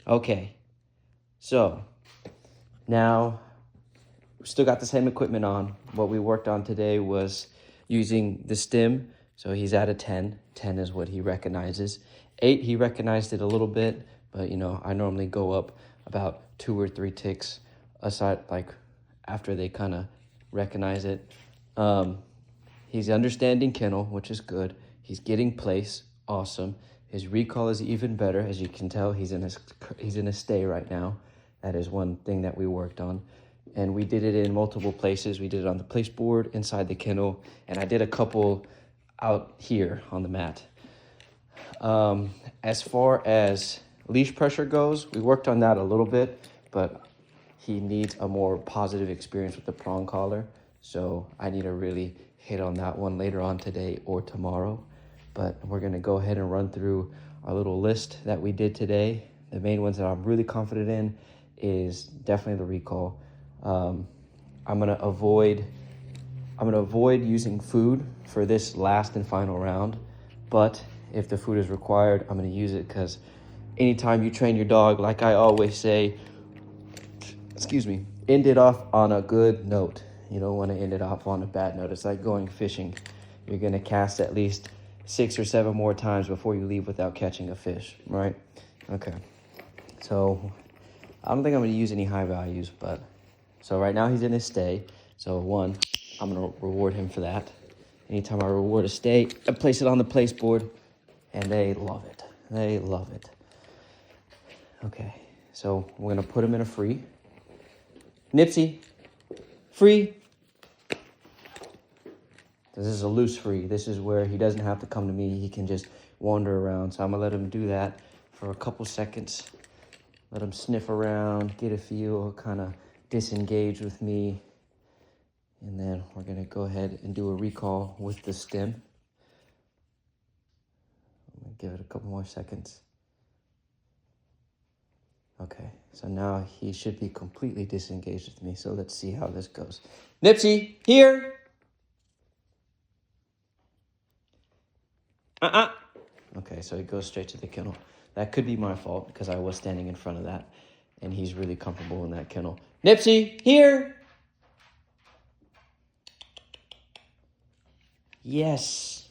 Okay, so now we still got the same equipment on. What we worked on today was using the stim. So he's at a 10. 10 is what he recognizes. 8, he recognized it a little bit, but I normally go up about 2 or 3 ticks aside, like after they kind of recognize it. He's understanding kennel, which is good. He's getting place, awesome. His recall is even better. As you can tell, he's in a stay right now. That is one thing that we worked on. And we did it in multiple places. We did it on the place board, inside the kennel, and I did a couple out here on the mat. As far as leash pressure goes, we worked on that a little bit, but he needs a more positive experience with the prong collar. So I need to really hit on that one later on today or tomorrow. But we're going to go ahead and run through our little list that we did today. The main ones that I'm really confident in is definitely the recall. I'm gonna avoid using food for this last and final round, but if the food is required, I'm gonna use it, because anytime you train your dog, like I always say, end it off on a good note. You don't want to end it off on a bad note. It's like going fishing. You're gonna cast at least 6 or 7 more times before you leave without catching a fish, right? Okay, so I don't think I'm gonna use any high values, but so right now he's in his stay. So 1, I'm gonna reward him for that. Anytime I reward a stay, I place it on the place board, and they love it. They love it. Okay, so we're gonna put him in a free. Nipsey, free. This is a loose free. This is where he doesn't have to come to me. He can just wander around. So I'm gonna let him do that for a couple seconds. Let him sniff around, get a feel, kind of disengage with me. And then we're gonna go ahead and do a recall with the stim. I'm gonna give it a couple more seconds. Okay, so now he should be completely disengaged with me. So let's see how this goes. Nipsey, here. Okay, so he goes straight to the kennel. That could be my fault, because I was standing in front of that, and he's really comfortable in that kennel. Nipsey, here. Yes.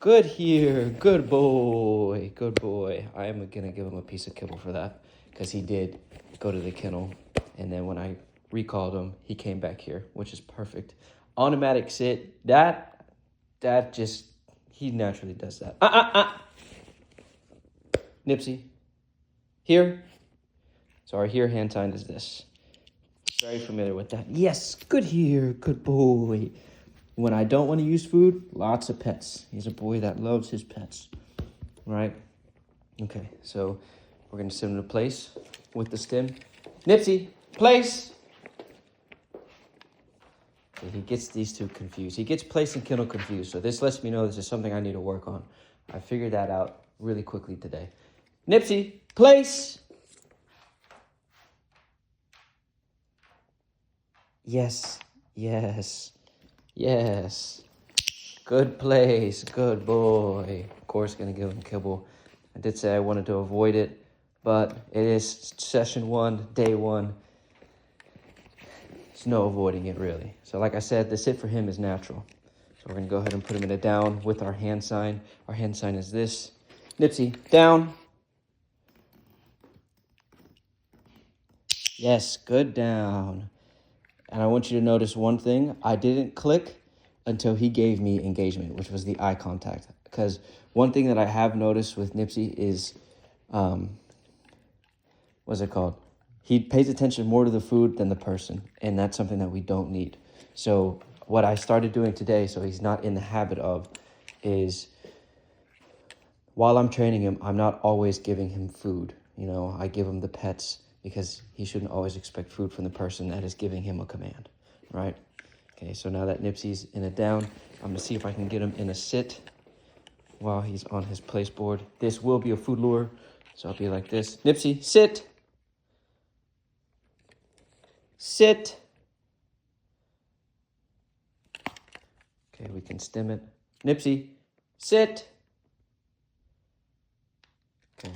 Good here. Good boy. Good boy. I am going to give him a piece of kibble for that, because he did go to the kennel, and then when I recalled him, he came back here, which is perfect. Automatic sit. That just, he naturally does that. Nipsey, here. So our here hand sign is this. Very familiar with that. Yes, good here, good boy. When I don't want to use food, lots of pets. He's a boy that loves his pets, right? Okay, so we're gonna sit him to place with the stim. Nipsey, place. Okay, he gets these two confused. He gets place and kennel confused. So this lets me know this is something I need to work on. I figured that out really quickly today. Nipsey, place. Yes, yes, yes. Good place, good boy. Of course, gonna give him kibble. I did say I wanted to avoid it, but it is session 1, day 1. There's no avoiding it, really. So like I said, the sit for him is natural. So we're gonna go ahead and put him in a down with our hand sign. Our hand sign is this. Nipsey, down. Yes, good down. And I want you to notice one thing. I didn't click until he gave me engagement, which was the eye contact. Because one thing that I have noticed with Nipsey is, what's it called? He pays attention more to the food than the person. And that's something that we don't need. So what I started doing today, so he's not in the habit of, is while I'm training him, I'm not always giving him food. I give him the pets, because he shouldn't always expect food from the person that is giving him a command, right? Okay, so now that Nipsey's in a down, I'm gonna see if I can get him in a sit while he's on his place board. This will be a food lure, so I'll be like this. Nipsey, sit. Sit. Okay, we can stim it. Nipsey, sit. Okay,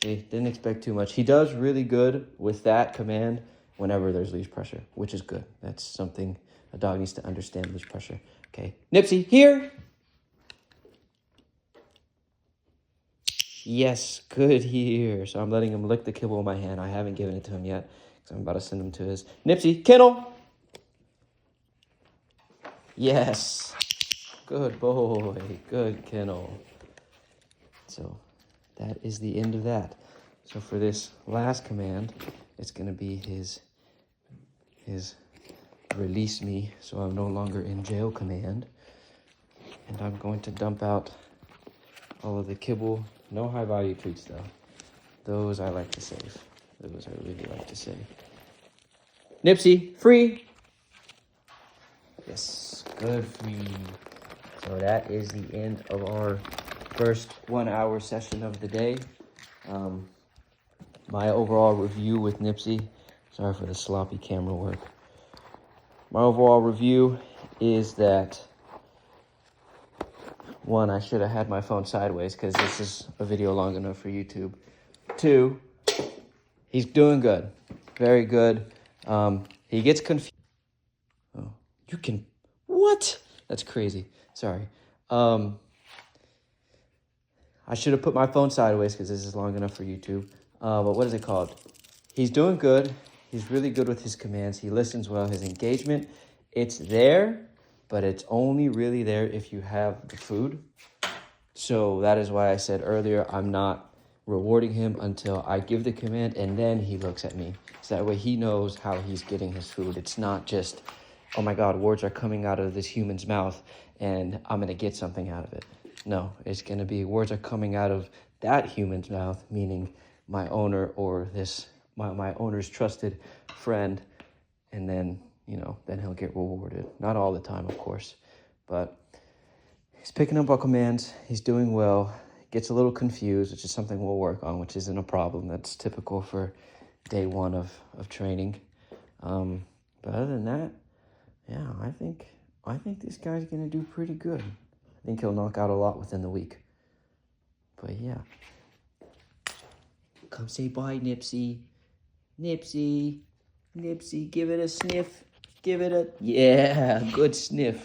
See, didn't expect too much. He does really good with that command whenever there's leash pressure, which is good. That's something a dog needs to understand, leash pressure. Okay, Nipsey, here. Yes, good here. So I'm letting him lick the kibble in my hand. I haven't given it to him yet because I'm about to send him to his Nipsey kennel. Yes, good boy, good kennel. So that is the end of that. So for this last command, it's gonna be his release me so I'm no longer in jail command. And I'm going to dump out all of the kibble. No high value treats though. Those I like to save. Those I really like to save. Nipsey, free. Yes, good free. So that is the end of our first 1 hour session of the day. My overall review with Nipsey, sorry for the sloppy camera work. My overall review is that, one, I should have had my phone sideways because this is a video long enough for YouTube. Two, he's doing good, very good. He gets confused. Oh, you can, what? That's crazy, sorry. I should have put my phone sideways because this is long enough for YouTube. But what is it called? He's doing good. He's really good with his commands. He listens well. His engagement, it's there, but it's only really there if you have the food. So that is why I said earlier, I'm not rewarding him until I give the command and then he looks at me. So that way he knows how he's getting his food. It's not just, oh my God, words are coming out of this human's mouth and I'm gonna get something out of it. No, it's gonna be words are coming out of that human's mouth, meaning my owner or my owner's trusted friend, and then, then he'll get rewarded. Not all the time, of course, but he's picking up our commands. He's doing well. Gets a little confused, which is something we'll work on, which isn't a problem. That's typical for day one of training. But other than that, yeah, I think this guy's gonna do pretty good. I think he'll knock out a lot within the week. But yeah. Come say bye, Nipsey. Nipsey, give it a sniff. Give it a, yeah, good sniff.